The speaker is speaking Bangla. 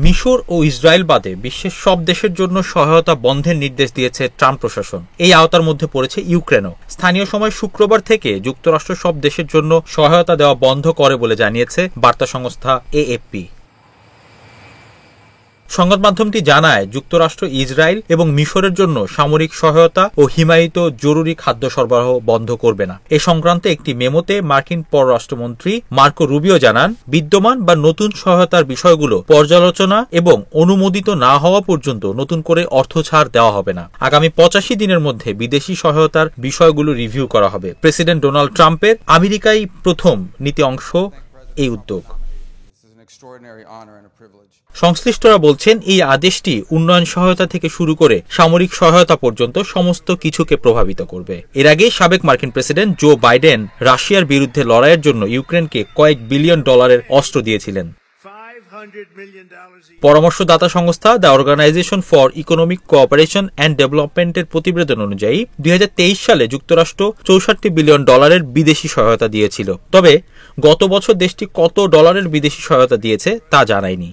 মিশর ও ইসরায়েল বাদে বিশ্বের সব দেশের জন্য সহায়তা বন্ধের নির্দেশ দিয়েছে ট্রাম্প প্রশাসন। এই আওতার মধ্যে পড়েছে ইউক্রেনও। স্থানীয় সময় শুক্রবার থেকে যুক্তরাষ্ট্র সব দেশের জন্য সহায়তা দেওয়া বন্ধ করে বলে জানিয়েছে বার্তা সংস্থা এএফপি। সংবাদ মাধ্যমটি জানায়, যুক্তরাষ্ট্র ইসরায়েল এবং মিশরের জন্য সামরিক সহায়তা ও হিমায়িত জরুরি খাদ্য সরবরাহ বন্ধ করবে না। এ সংক্রান্তে একটি মেমোতে মার্কিন পররাষ্ট্রমন্ত্রী মার্কো রুবিও জানান, বিদ্যমান বা নতুন সহায়তার বিষয়গুলো পর্যালোচনা এবং অনুমোদিত না হওয়া পর্যন্ত নতুন করে অর্থ ছাড় দেওয়া হবে না। আগামী 85 দিনের মধ্যে বিদেশি সহায়তার বিষয়গুলো রিভিউ করা হবে। প্রেসিডেন্ট ডোনাল্ড ট্রাম্পের আমেরিকাই প্রথম নীতি অংশ এই উদ্যোগ। সংশ্লিষ্টরা বলছেন, এই আদেশটি উন্নয়ন সহায়তা থেকে শুরু করে সামরিক সহায়তা পর্যন্ত সমস্ত কিছুকে প্রভাবিত করবে। এর আগে সাবেক মার্কিন প্রেসিডেন্ট জো বাইডেন রাশিয়ার বিরুদ্ধে লড়াইয়ের জন্য ইউক্রেনকে কয়েক বিলিয়ন ডলারের অস্ত্র দিয়েছিলেন। পরামর্শদাতা সংস্থা the organisation for economic cooperation and ডেভেলপমেন্টের প্রতিবেদন অনুযায়ী 2023 সালে যুক্তরাষ্ট্র 64 বিলিয়ন ডলারের বিদেশি সহায়তা দিয়েছিল। তবে গত বছর দেশটি কত ডলারের বিদেশি সহায়তা দিয়েছে তা জানায়নি।